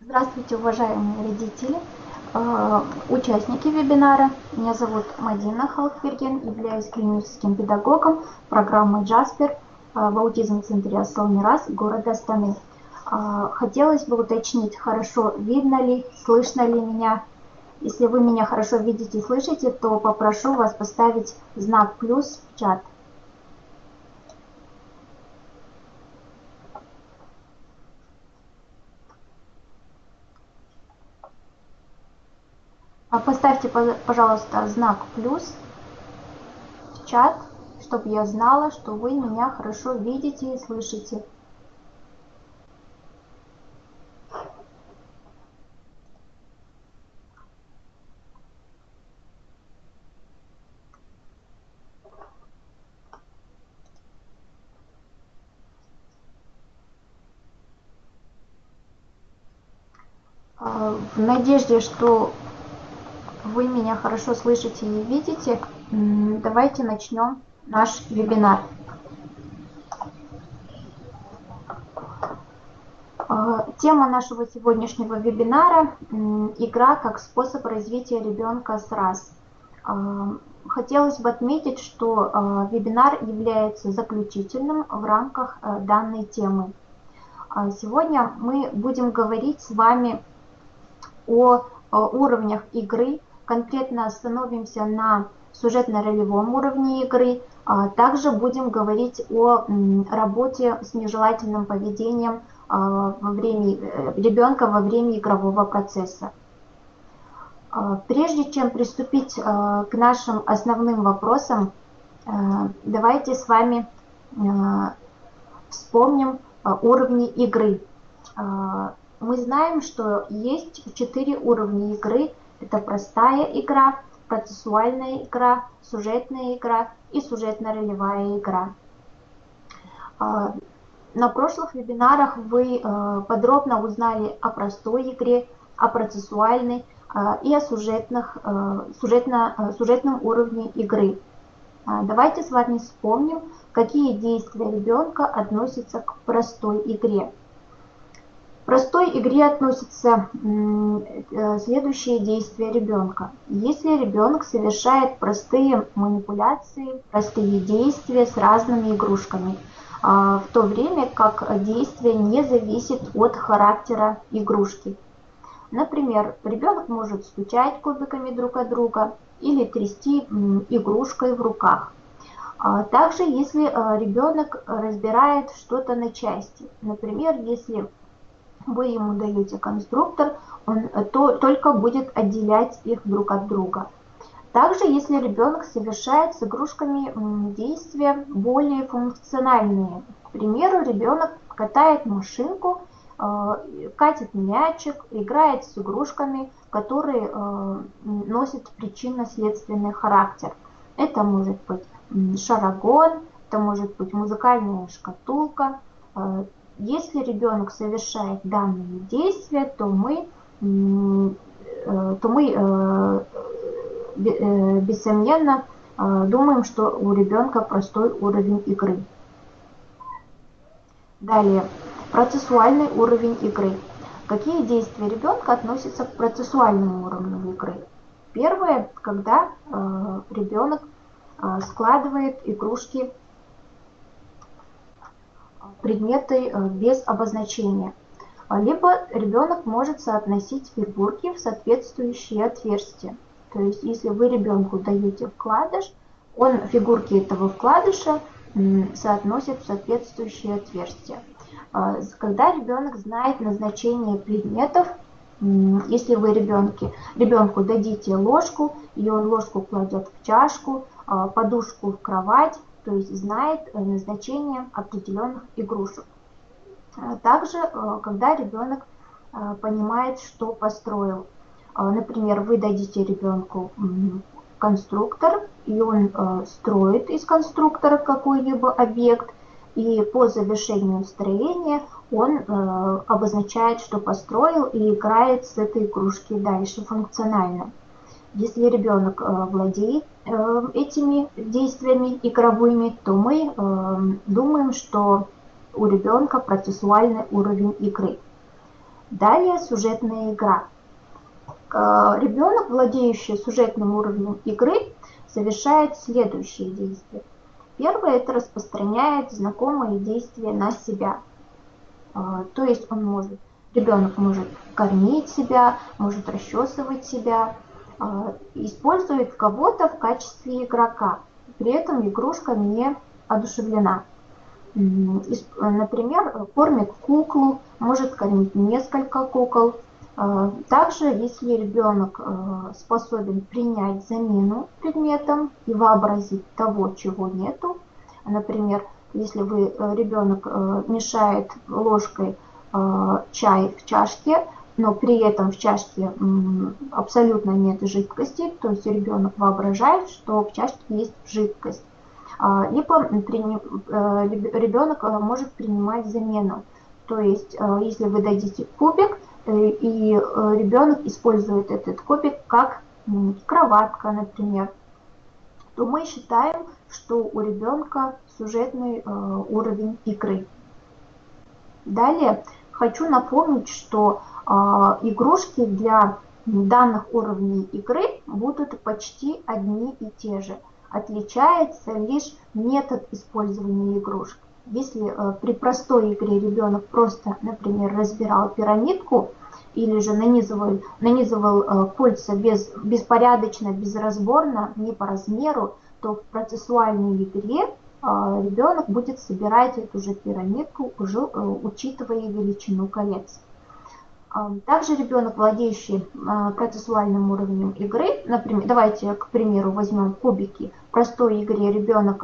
Здравствуйте, уважаемые родители, участники вебинара. Меня зовут Мадина Халферген, являюсь клиническим педагогом программы Джаспер в аутизм-центре Асыл Мирас города Астаны. Хотелось бы уточнить, хорошо видно ли, слышно ли меня. Если вы меня хорошо видите и слышите, то попрошу вас поставить знак плюс в чат. Поставьте, пожалуйста, знак плюс в чат, чтобы я знала, что вы меня хорошо видите и слышите. В надежде, что вы меня хорошо слышите и видите, давайте начнем наш вебинар. Тема нашего сегодняшнего вебинара – игра как способ развития ребенка с раз. Хотелось бы отметить, что вебинар является заключительным в рамках данной темы. Сегодня мы будем говорить с вами о уровнях игры, конкретно остановимся на сюжетно-ролевом уровне игры, также будем говорить о работе с нежелательным поведением ребенка во время игрового процесса. Прежде чем приступить к нашим основным вопросам, давайте с вами вспомним уровни игры. Мы знаем, что есть 4 уровня игры. Это простая игра, процессуальная игра, сюжетная игра и сюжетно-ролевая игра. На прошлых вебинарах вы подробно узнали о простой игре, о процессуальной и о сюжетном уровне игры. Давайте с вами вспомним, какие действия ребенка относятся к простой игре. К простой игре относятся следующие действия ребенка. Если ребенок совершает простые манипуляции, простые действия с разными игрушками, в то время как действие не зависит от характера игрушки. Например, ребенок может стучать кубиками друг от друга или трясти игрушкой в руках. Также, если ребенок разбирает что-то на части, например, если вы ему даете конструктор, он только будет отделять их друг от друга. Также, если ребенок совершает с игрушками действия более функциональные. К примеру, ребенок катает машинку, катит мячик, играет с игрушками, которые носят причинно-следственный характер. Это может быть шарагон, это может быть музыкальная шкатулка. Если ребенок совершает данные действия, то мы бессомненно думаем, что у ребенка простой уровень игры. Далее, процессуальный уровень игры. Какие действия ребенка относятся к процессуальному уровню игры? Первое, когда ребенок складывает игрушки, предметы без обозначения. Либо ребенок может соотносить фигурки в соответствующие отверстия. То есть, если вы ребенку даете вкладыш, он фигурки этого вкладыша соотносит в соответствующие отверстия. Когда ребенок знает назначение предметов, если вы ребенку дадите ложку, и он ложку кладет в чашку, подушку в кровать, то есть знает назначение определенных игрушек. Также, когда ребенок понимает, что построил. Например, вы дадите ребенку конструктор, и он строит из конструктора какой-либо объект, и по завершению строения он обозначает, что построил, и играет с этой игрушки дальше функционально. Если ребенок владеет этими действиями игровыми, то мы думаем, что у ребенка процессуальный уровень игры. Далее сюжетная игра. Ребенок, владеющий сюжетным уровнем игры, совершает следующие действия. Первое – это распространяет знакомые действия на себя. То есть ребенок может кормить себя, может расчесывать себя, использует кого-то в качестве игрока. При этом игрушка не одушевлена. Например, кормит куклу, может кормить несколько кукол. Также, если ребенок способен принять замену предметом и вообразить того, чего нету, например, если ребенок мешает ложкой чай в чашке, но при этом в чашке абсолютно нет жидкости, то есть ребенок воображает, что в чашке есть жидкость. Либо ребенок может принимать замену. То есть, если вы дадите кубик, и ребенок использует этот кубик как кроватка, например, то мы считаем, что у ребенка сюжетный уровень игры. Далее хочу напомнить, что игрушки для данных уровней игры будут почти одни и те же. Отличается лишь метод использования игрушек. Если при простой игре ребенок просто, например, разбирал пирамидку или же нанизывал кольца беспорядочно, безразборно, не по размеру, то в процессуальной игре ребенок будет собирать эту же пирамидку, уже учитывая величину колец. Также ребенок, владеющий процессуальным уровнем игры, например, давайте, к примеру, возьмем кубики. В простой игре ребенок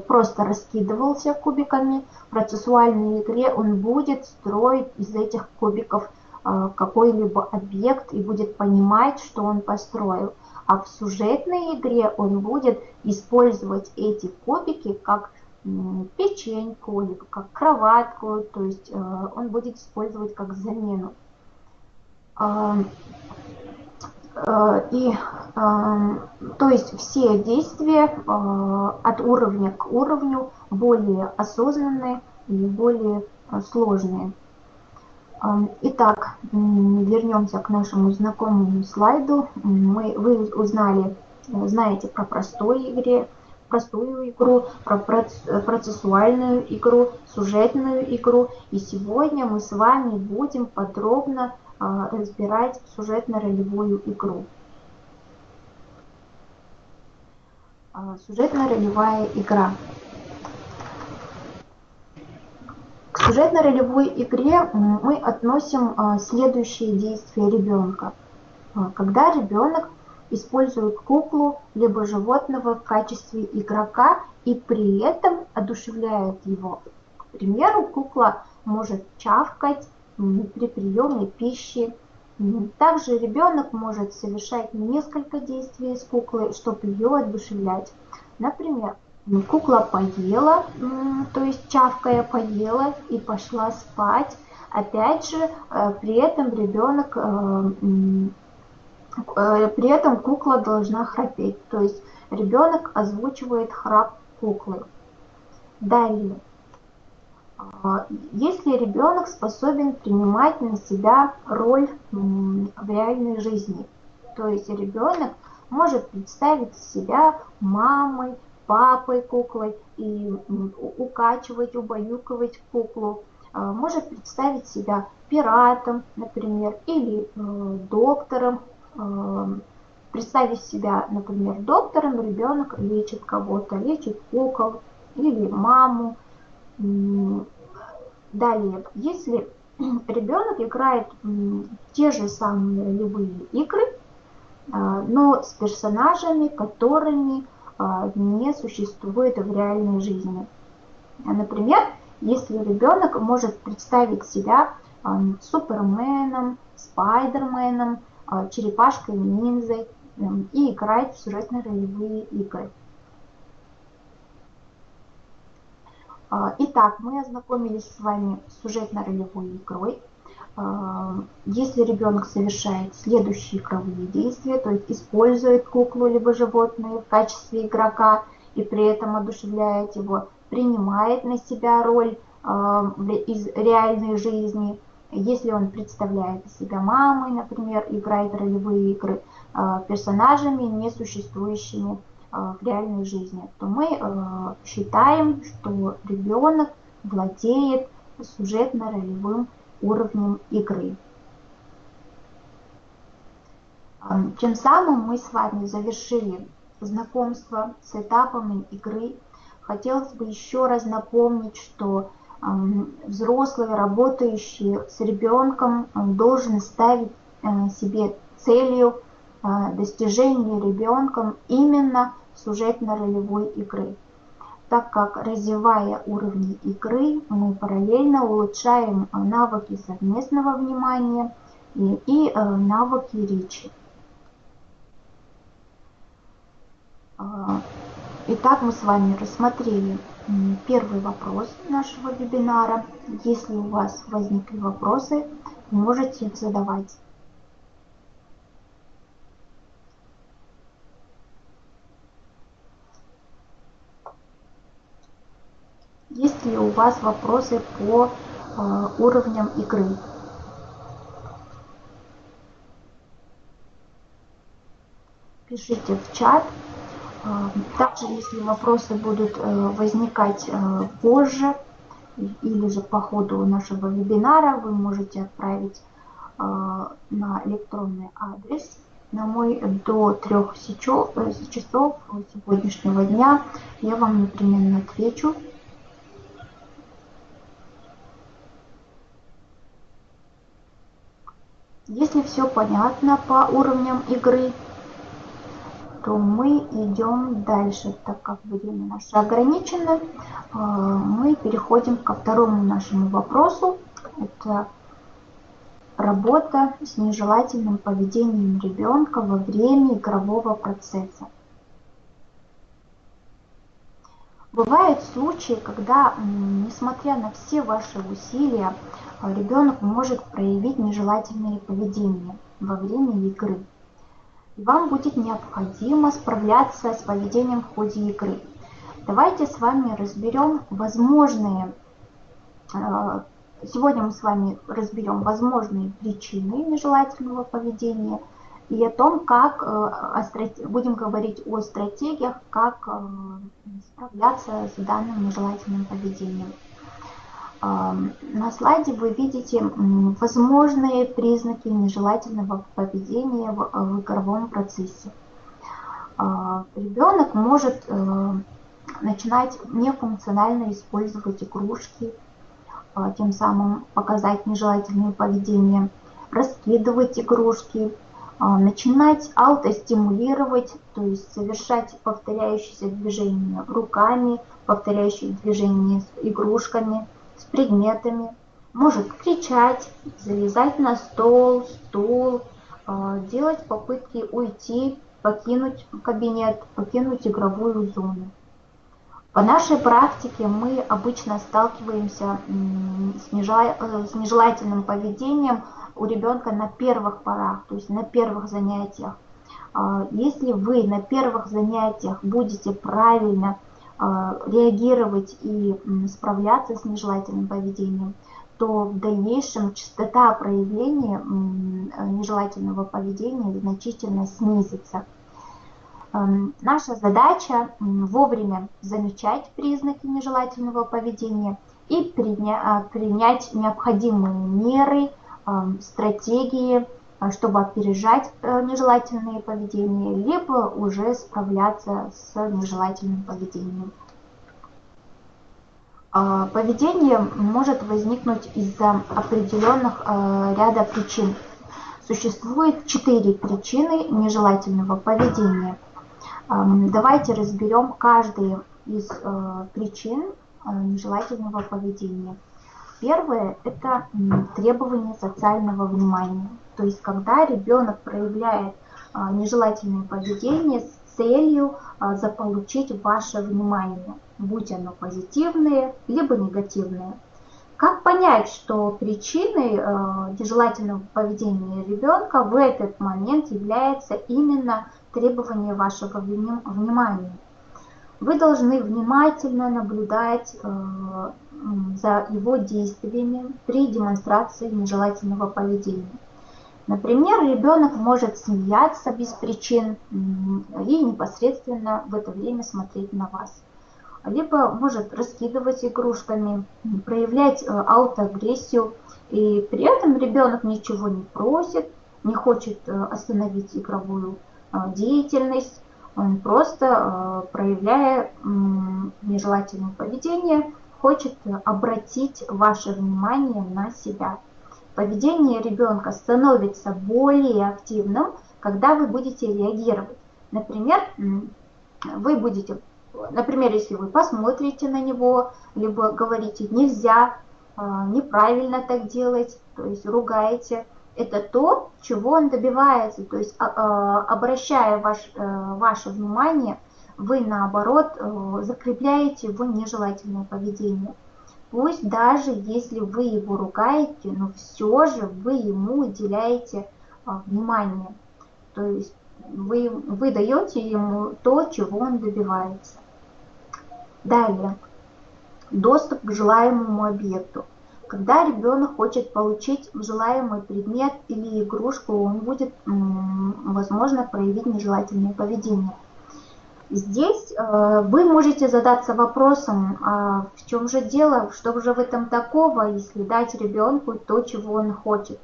просто раскидывался кубиками. В процессуальной игре он будет строить из этих кубиков какой-либо объект и будет понимать, что он построил. А в сюжетной игре он будет использовать эти кубики как печеньку, либо как кроватку, то есть он будет использовать как замену. То есть все действия от уровня к уровню более осознанные и более сложные. Итак, вернемся к нашему знакомому слайду. Вы знаете про простую игру, про процессуальную игру, сюжетную игру. И сегодня мы с вами будем подробно разбирать сюжетно-ролевую игру. Сюжетно-ролевая игра. К сюжетно-ролевой игре мы относим следующие действия ребенка. Когда ребенок использует куклу либо животного в качестве игрока и при этом одушевляет его. К примеру, кукла может чавкать при приеме пищи. Также ребенок может совершать несколько действий с куклой, чтобы ее одушевлять. Например, кукла поела, то есть чавкая поела и пошла спать. Опять же, при этом кукла должна храпеть, то есть ребенок озвучивает храп куклы. Далее, если ребенок способен принимать на себя роль в реальной жизни, то есть ребенок может представить себя мамой, папой куклой и укачивать, убаюкивать куклу, может представить себя пиратом, например, или доктором. Представив себя, например, доктором, ребенок лечит кого-то, лечит кукол или маму. Далее, если ребенок играет в те же самые ролевые игры, но с персонажами, которыми не существует в реальной жизни. Например, если ребенок может представить себя Суперменом, Спайдерменом, черепашкой-ниндзей и играть в сюжетно-ролевые игры. Итак, мы ознакомились с вами с сюжетно-ролевой игрой. Если ребенок совершает следующие игровые действия, то есть использует куклу либо животное в качестве игрока и при этом одушевляет его, принимает на себя роль из реальной жизни, Если он представляет себя мамой, например, играет ролевые игры персонажами, несуществующими в реальной жизни, то мы считаем, что ребенок владеет сюжетно-ролевым уровнем игры. Тем самым мы с вами завершили знакомство с этапами игры. Хотелось бы еще раз напомнить, что взрослый, работающий с ребенком, должен ставить себе целью достижения ребенком именно сюжетно-ролевой игры, так как, развивая уровни игры, мы параллельно улучшаем навыки совместного внимания и навыки речи. Итак, мы с вами рассмотрели первый вопрос нашего вебинара. Если у вас возникли вопросы, вы можете их задавать. Есть ли у вас вопросы по уровням игры? Пишите в чат. Также, если вопросы будут возникать позже или же по ходу нашего вебинара, вы можете отправить на электронный адрес на мой до 3 часов сегодняшнего дня. Я вам непременно отвечу. Если все понятно по уровням игры, то мы идем дальше, так как время наше ограничено. Мы переходим ко второму нашему вопросу. Это работа с нежелательным поведением ребенка во время игрового процесса. Бывают случаи, когда, несмотря на все ваши усилия, ребенок может проявить нежелательное поведение во время игры. Вам будет необходимо справляться с поведением в ходе игры. Давайте с вами разберем сегодня мы с вами разберем возможные причины нежелательного поведения и о том, как будем говорить о стратегиях, как справляться с данным нежелательным поведением. На слайде вы видите возможные признаки нежелательного поведения в игровом процессе. Ребенок может начинать нефункционально использовать игрушки, тем самым показать нежелательное поведение, раскидывать игрушки, начинать аутостимулировать, то есть совершать повторяющиеся движения руками, повторяющие движения с игрушками, с предметами, может кричать, залезать на стол, стул, делать попытки уйти, покинуть кабинет, покинуть игровую зону. По нашей практике мы обычно сталкиваемся с нежелательным поведением у ребенка на первых порах, то есть на первых занятиях. Если вы на первых занятиях будете правильно реагировать и справляться с нежелательным поведением, то в дальнейшем частота проявления нежелательного поведения значительно снизится. Наша задача вовремя замечать признаки нежелательного поведения и принять необходимые меры, стратегии, чтобы опережать нежелательные поведения, либо уже справляться с нежелательным поведением. Поведение может возникнуть из-за определенных ряда причин. Существует 4 причины нежелательного поведения. Давайте разберем каждую из причин нежелательного поведения. Первое – это требование социального внимания. То есть, когда ребенок проявляет нежелательное поведение с целью заполучить ваше внимание, будь оно позитивное, либо негативное. Как понять, что причиной нежелательного поведения ребенка в этот момент является именно требование вашего внимания? Вы должны внимательно наблюдать за его действиями при демонстрации нежелательного поведения. Например, ребенок может смеяться без причин и непосредственно в это время смотреть на вас. Либо может раскидывать игрушками, проявлять аутоагрессию, и при этом ребенок ничего не просит, не хочет остановить игровую деятельность, он просто, проявляя нежелательное поведение, хочет обратить ваше внимание на себя. Поведение ребенка становится более активным, когда вы будете реагировать. Например, если вы посмотрите на него, либо говорите «нельзя», «неправильно так делать», то есть ругаете, это то, чего он добивается. То есть обращая ваше внимание, вы наоборот закрепляете его нежелательное поведение. Пусть даже если вы его ругаете, но все же вы ему уделяете внимание. То есть вы даете ему то, чего он добивается. Далее. Доступ к желаемому объекту. Когда ребенок хочет получить желаемый предмет или игрушку, он будет, возможно, проявить нежелательное поведение. Здесь вы можете задаться вопросом, а в чем же дело, что же в этом такого, если дать ребенку то, чего он хочет.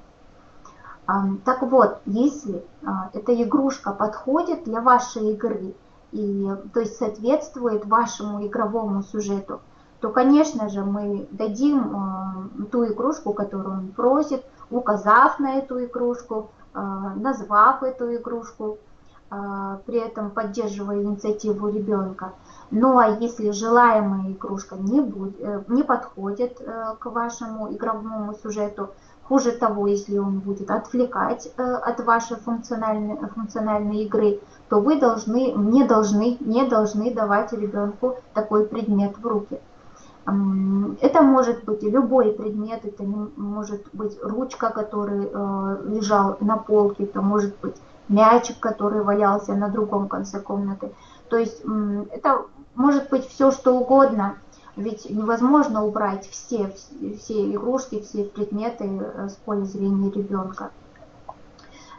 Так вот, если эта игрушка подходит для вашей игры, то есть соответствует вашему игровому сюжету, то, конечно же, мы дадим ту игрушку, которую он просит, указав на эту игрушку, назвав эту игрушку, при этом поддерживая инициативу ребенка. Ну а если желаемая игрушка не подходит к вашему игровому сюжету, хуже того, если он будет отвлекать от вашей функциональной игры, то вы не должны давать ребенку такой предмет в руки. Это может быть любой предмет, это может быть ручка, который лежал на полке, это может быть мячик, который валялся на другом конце комнаты. То есть это может быть все, что угодно, ведь невозможно убрать все игрушки, все предметы с поля зрения ребенка.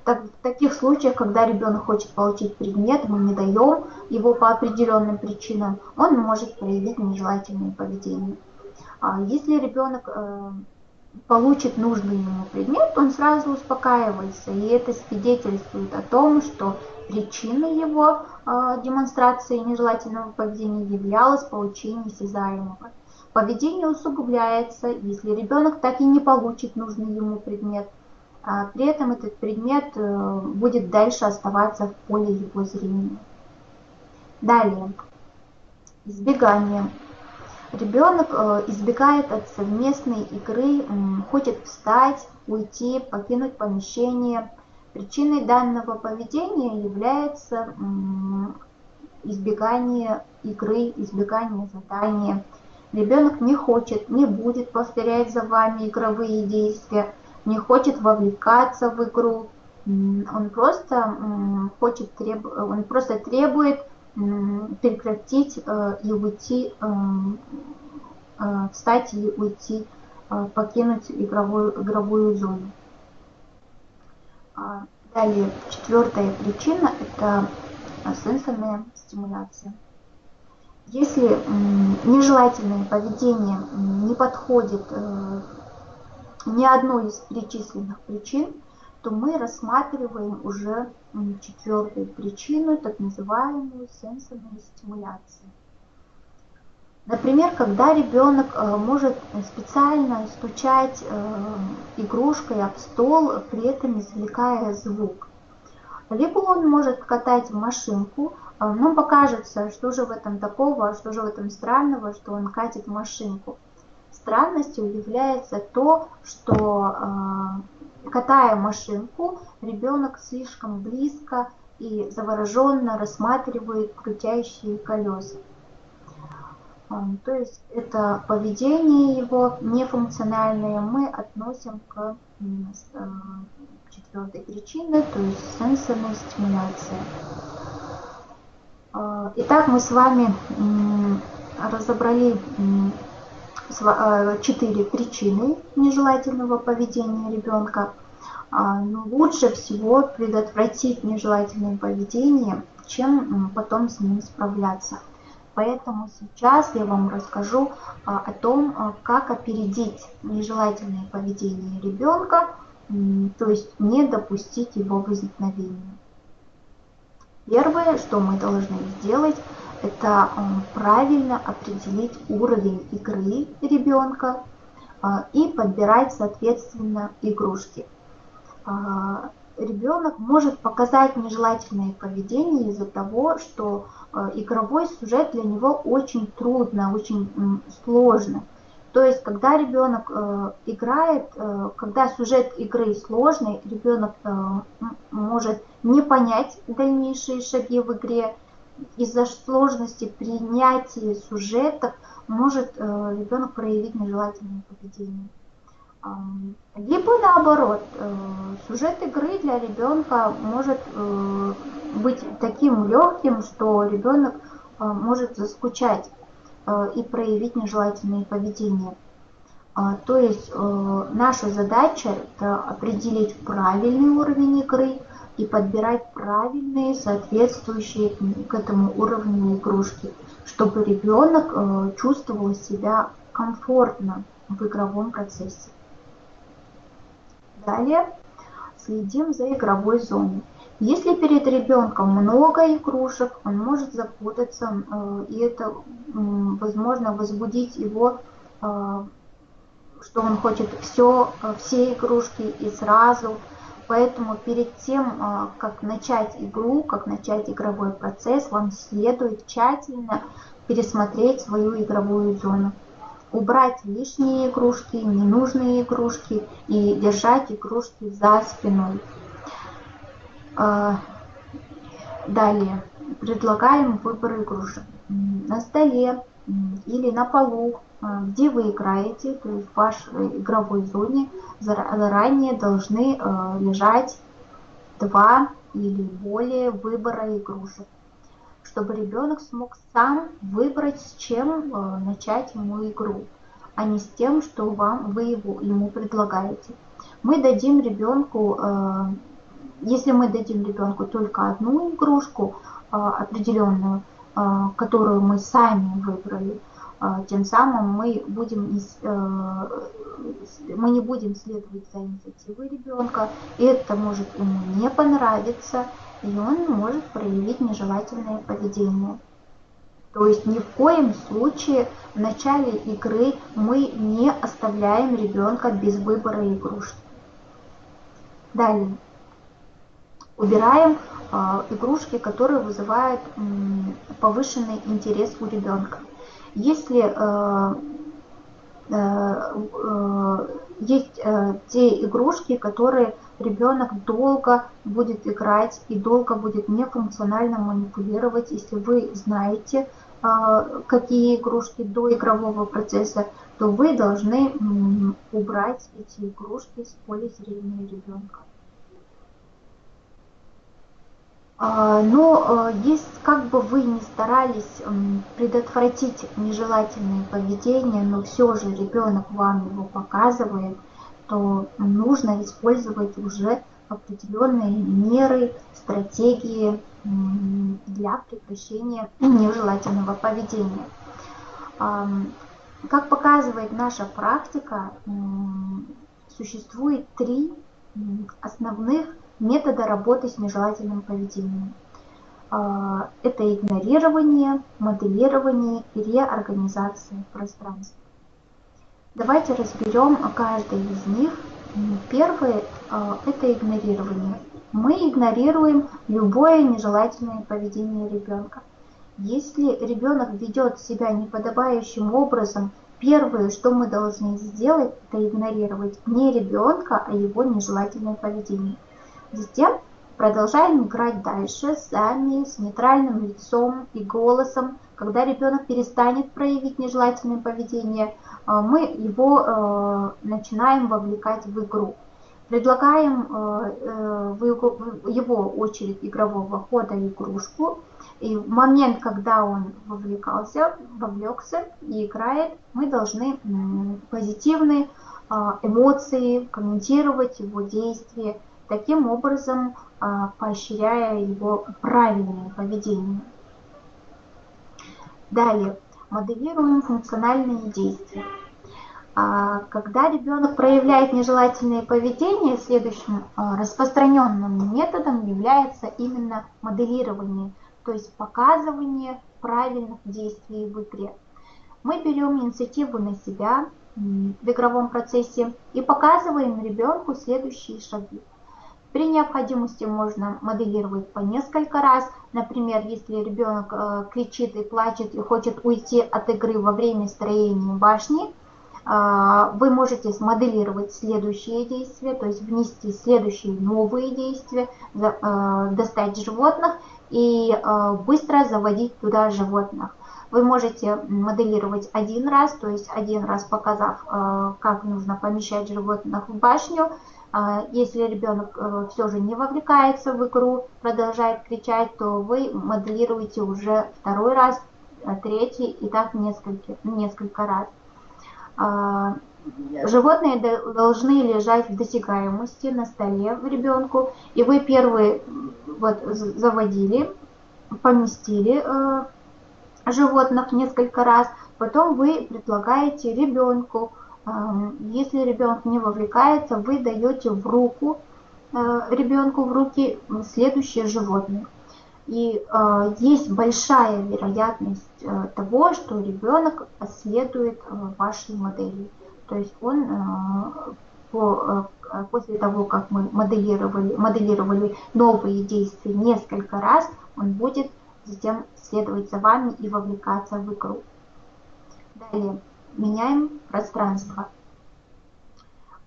В таких случаях, когда ребенок хочет получить предмет, мы не даем его по определенным причинам, он может проявить нежелательное поведение. Если ребенок получит нужный ему предмет, он сразу успокаивается, и это свидетельствует о том, что причиной его демонстрации нежелательного поведения являлось получение осязаемого. Поведение усугубляется, если ребенок так и не получит нужный ему предмет. При этом этот предмет будет дальше оставаться в поле его зрения. Далее. Избегание. Ребенок избегает от совместной игры, хочет встать, уйти, покинуть помещение. Причиной данного поведения является избегание игры, избегание задания. Ребенок не будет повторять за вами игровые действия, не хочет вовлекаться в игру, он просто требует прекратить и уйти, встать и уйти, покинуть игровую зону. Далее, четвертая причина – это сенсорная стимуляция. Если нежелательное поведение не подходит ни одной из перечисленных причин, то мы рассматриваем уже четвертую причину, так называемую сенсорную стимуляцию. Например, когда ребенок может специально стучать игрушкой об стол, при этом извлекая звук. Либо он может катать машинку, нам покажется, что же в этом такого, что же в этом странного, что он катит машинку. Странностью является то, что, катая машинку, ребенок слишком близко и завороженно рассматривает крутящие колеса. То есть это поведение его нефункциональное мы относим к четвертой причине, то есть сенсорной стимуляции. Итак, мы с вами разобрали 4 причины нежелательного поведения ребенка. Но лучше всего предотвратить нежелательное поведение, чем потом с ним справляться. Поэтому сейчас я вам расскажу о том, как опередить нежелательное поведение ребенка, то есть не допустить его возникновения. Первое, что мы должны сделать, это правильно определить уровень игры ребенка и подбирать соответственно игрушки. Ребенок может показать нежелательное поведение из-за того, что игровой сюжет для него очень трудно, очень сложно. То есть, когда ребенок играет, когда сюжет игры сложный, ребенок может не понять дальнейшие шаги в игре. Из-за сложности принятия сюжетов может ребенок проявить нежелательное поведение. Либо наоборот, сюжет игры для ребенка может быть таким легким, что ребенок может заскучать и проявить нежелательное поведение. То есть наша задача это определить правильный уровень игры и подбирать правильные, соответствующие к этому уровню игрушки, чтобы ребенок чувствовал себя комфортно в игровом процессе. Далее следим за игровой зоной. Если перед ребенком много игрушек, он может запутаться, и это возможно возбудить его, что он хочет все игрушки и сразу. Поэтому перед тем, как начать игру, как начать игровой процесс, вам следует тщательно пересмотреть свою игровую зону. Убрать лишние игрушки, ненужные игрушки и держать игрушки за спиной. Далее предлагаем выбор игрушек на столе или на полу, где вы играете, то есть в вашей игровой зоне заранее должны лежать 2 или более выбора игрушек, чтобы ребенок смог сам выбрать, с чем начать ему игру, а не с тем, что вы ему предлагаете. Мы дадим ребенку, если мы дадим ребенку только одну игрушку определенную, которую мы сами выбрали, тем самым мы не будем следовать за инициативой ребенка, и это может ему не понравиться, и он может проявить нежелательное поведение. То есть ни в коем случае в начале игры мы не оставляем ребенка без выбора игрушки. Далее. Убираем игрушки, которые вызывают повышенный интерес у ребенка. Если есть те игрушки, которые ребенок долго будет играть и долго будет нефункционально манипулировать, если вы знаете, какие игрушки до игрового процесса, то вы должны убрать эти игрушки с поля зрения ребенка. Но как бы вы ни старались предотвратить нежелательное поведение, но все же ребенок вам его показывает, то нужно использовать уже определенные меры, стратегии для прекращения нежелательного поведения. Как показывает наша практика, существует 3 основных метода работы с нежелательным поведением. Это игнорирование, моделирование и реорганизация пространства. Давайте разберем каждый из них. Первое – это игнорирование. Мы игнорируем любое нежелательное поведение ребенка. Если ребенок ведет себя неподобающим образом, первое, что мы должны сделать, это игнорировать не ребенка, а его нежелательное поведение. Затем продолжаем играть дальше сами, с нейтральным лицом и голосом. Когда ребенок перестанет проявить нежелательное поведение, мы его начинаем вовлекать в игру. Предлагаем в его очередь игрового хода игрушку И в момент, когда он вовлекся и играет, мы должны позитивные эмоции комментировать его действия, таким образом поощряя его правильное поведение. Далее, моделируем функциональные действия. Когда ребенок проявляет нежелательное поведение, следующим распространенным методом является именно моделирование, то есть показывание правильных действий в игре. Мы берем инициативу на себя в игровом процессе и показываем ребенку следующие шаги. При необходимости можно моделировать по несколько раз. Например, если ребенок кричит и плачет и хочет уйти от игры во время строения башни, вы можете смоделировать следующие действия, то есть внести следующие новые действия, достать животных и быстро заводить туда животных. Вы можете моделировать один раз, то есть один раз показав, как нужно помещать животных в башню. Если ребенок все же не вовлекается в игру, продолжает кричать, то вы моделируете уже второй раз, третий и так несколько раз. Животные должны лежать в досягаемости на столе ребенку, и вы первый заводили, поместили животных несколько раз, потом вы предлагаете ребенку, если ребенок не вовлекается, вы даете ребенку в руки следующее животное. И есть большая вероятность того, что ребенок следует вашей модели. То есть он после того, как мы моделировали новые действия несколько раз, он будет затем следовать за вами и вовлекаться в игру. Далее, меняем пространство.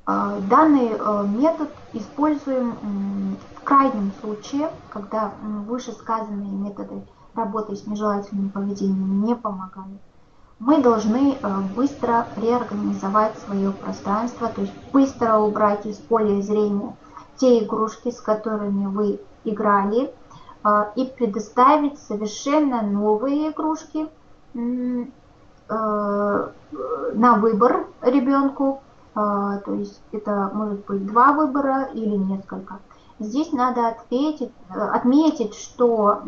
Данный метод используем в крайнем случае, когда вышесказанные методы работы с нежелательным поведением не помогают. Мы должны быстро реорганизовать свое пространство, то есть быстро убрать из поля зрения те игрушки, с которыми вы играли, и предоставить совершенно новые игрушки на выбор ребенку. То есть это может быть 2 выбора или несколько. Здесь надо отметить, что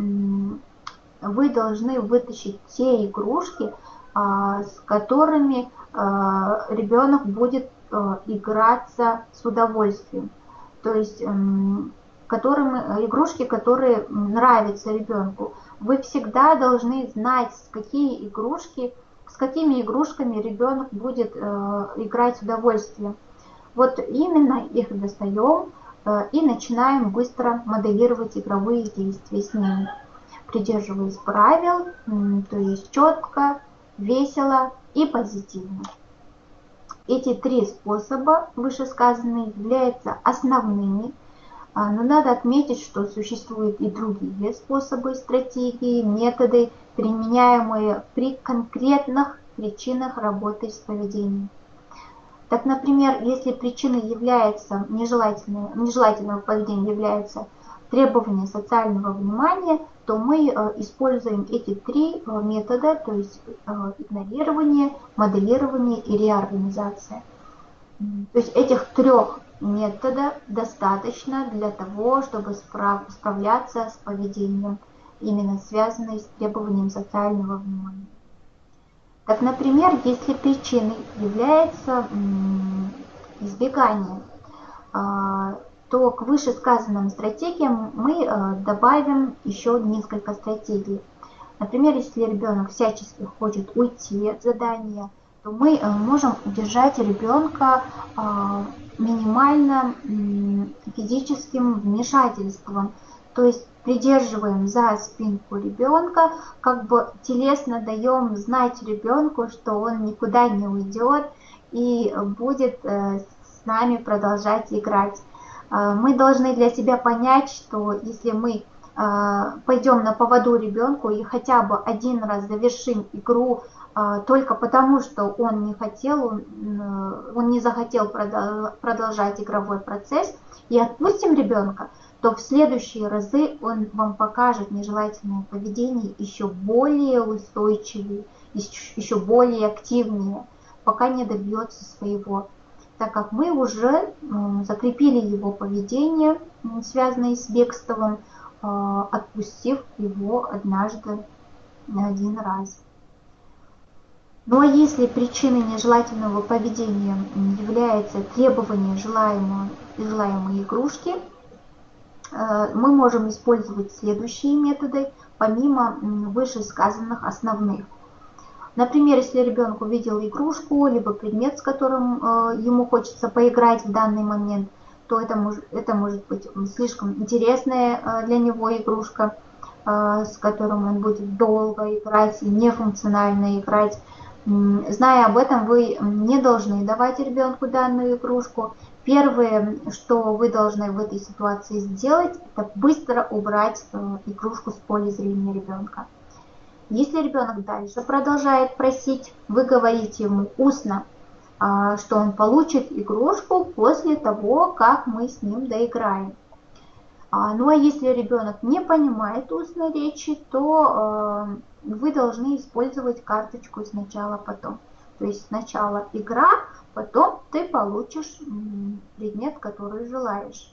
вы должны вытащить те игрушки, с которыми ребенок будет играться с удовольствием. То есть игрушки, которые нравятся ребенку. Вы всегда должны знать, с какими игрушками ребенок будет играть с удовольствием. Вот именно их достаем и начинаем быстро моделировать игровые действия с ними, придерживаясь правил, то есть четко, весело и позитивно. Эти 3 способа вышесказанные являются основными, но надо отметить, что существуют и другие способы, стратегии, методы, применяемые при конкретных причинах работы с поведением. Так, например, если причиной нежелательного поведения является требование социального внимания, то мы используем эти 3 метода, то есть игнорирование, моделирование и реорганизация. То есть этих 3 методов достаточно для того, чтобы справляться с поведением, именно связанным с требованием социального внимания. Так, например, если причиной является избегание, то к вышесказанным стратегиям мы добавим еще несколько стратегий. Например, если ребенок всячески хочет уйти от задания, то мы можем удержать ребенка минимально физическим вмешательством, то есть придерживаем за спинку ребенка, как бы телесно даем знать ребенку, что он никуда не уйдет и будет с нами продолжать играть. Мы должны для себя понять, что если мы пойдем на поводу ребенку и хотя бы один раз завершим игру только потому, что он не хотел, он не захотел продолжать игровой процесс, и отпустим ребенка, то в следующие разы он вам покажет нежелательное поведение еще более устойчивее, еще более активнее, пока не добьется своего. Так как мы уже закрепили его поведение, связанное с бегством, отпустив его однажды на один раз. Ну а если причиной нежелательного поведения является требование желаемой игрушки, мы можем использовать следующие методы, помимо вышесказанных основных. Например, если ребенок увидел игрушку, либо предмет, с которым ему хочется поиграть в данный момент, то это может быть слишком интересная для него игрушка, с которым он будет долго играть и нефункционально играть. Зная об этом, вы не должны давать ребенку данную игрушку. Первое, что вы должны в этой ситуации сделать, это быстро убрать игрушку с поля зрения ребенка. Если ребенок дальше продолжает просить, вы говорите ему устно, что он получит игрушку после того, как мы с ним доиграем. Ну а если ребенок не понимает устной речи, то вы должны использовать карточку сначала потом. То есть сначала игра, потом ты получишь предмет, который желаешь.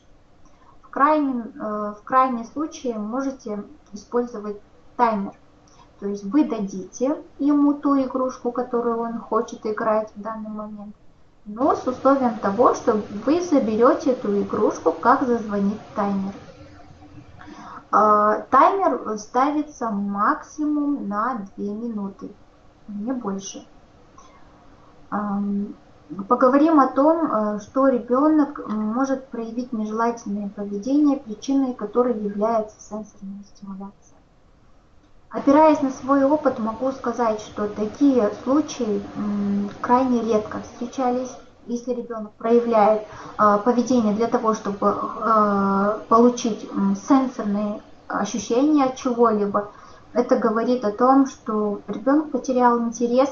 В крайнем случае можете использовать таймер. То есть вы дадите ему ту игрушку, которую он хочет играть в данный момент, но с условием того, что вы заберете эту игрушку, как зазвонит таймер. Таймер ставится максимум на 2 минуты, не больше. Поговорим о том, что ребенок может проявить нежелательное поведение, причиной которой является сенсорная стимуляция. Опираясь на свой опыт, могу сказать, что такие случаи крайне редко встречались. Если ребенок проявляет поведение для того, чтобы получить сенсорные ощущения от чего-либо, это говорит о том, что ребенок потерял интерес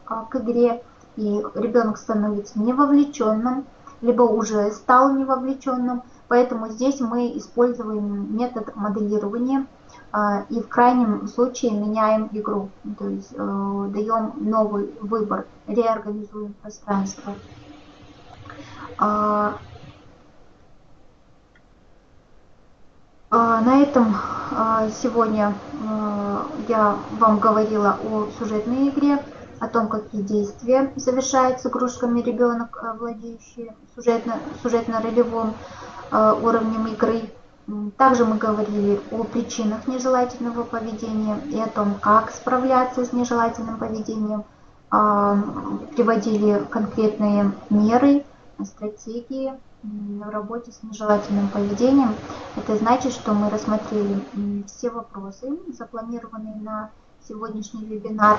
к игре, и ребенок становится невовлеченным, либо уже стал невовлеченным. Поэтому здесь мы используем метод моделирования и в крайнем случае меняем игру, то есть даем новый выбор, реорганизуем пространство. На этом сегодня я вам говорила о сюжетной игре, о том, какие действия совершает с игрушками ребенок, владеющий сюжетно-ролевым уровнем игры. Также мы говорили о причинах нежелательного поведения и о том, как справляться с нежелательным поведением, приводили конкретные меры, стратегии в работе с нежелательным поведением. Это значит, что мы рассмотрели все вопросы, запланированные на сегодняшний вебинар.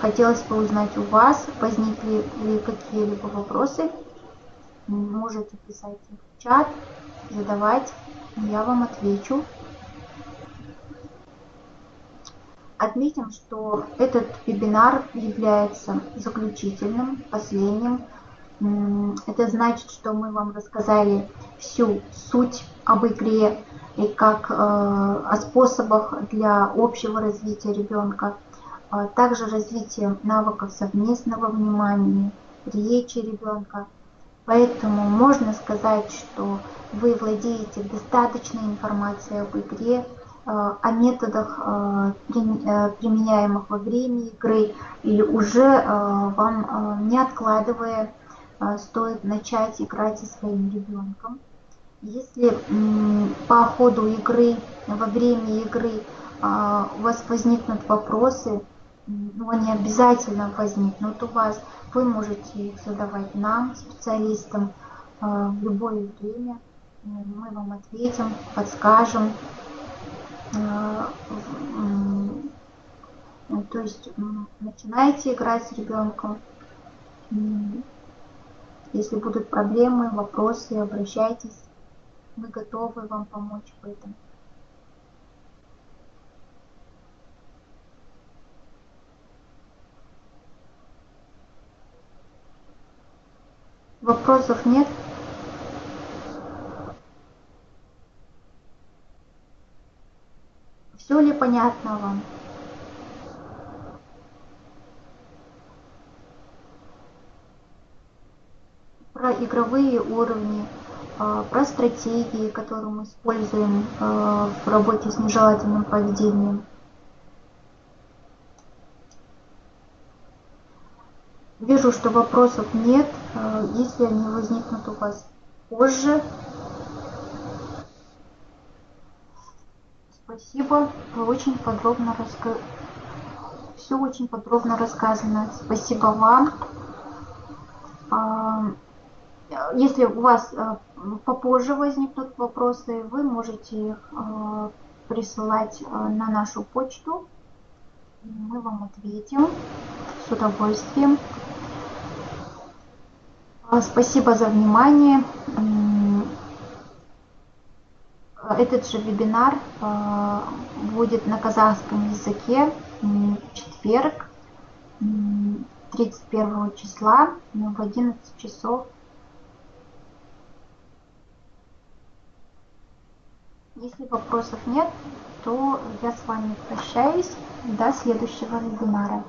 Хотелось бы узнать у вас, возникли ли какие-либо вопросы. Можете писать их в чат, задавать, я вам отвечу. Отметим, что этот вебинар является заключительным, последним. Это значит, что мы вам рассказали всю суть об игре и как о способах для общего развития ребенка, также развития навыков совместного внимания, речи ребенка. Поэтому можно сказать, что вы владеете достаточной информацией об игре, о методах, применяемых во время игры, или уже вам, не откладывая, стоит начать играть со своим ребенком. Если по ходу игры, во время игры у вас возникнут вопросы, но они обязательно возникнут у вас, вы можете их задавать нам, специалистам, в любое время. Мы вам ответим, подскажем. То есть начинайте играть с ребенком. Если будут проблемы, вопросы, обращайтесь. Мы готовы вам помочь в этом. Вопросов нет? Все ли понятно вам? Про игровые уровни, про стратегии, которые мы используем в работе с нежелательным поведением. Вижу, что вопросов нет. Если они возникнут у вас позже, спасибо. Вы очень подробно все очень подробно рассказано. Спасибо вам. Если у вас попозже возникнут вопросы, вы можете их присылать на нашу почту. Мы вам ответим с удовольствием. Спасибо за внимание. Этот же вебинар будет на казахском языке в четверг, 31 числа в 11 часов. Если вопросов нет, то я с вами прощаюсь до следующего вебинара.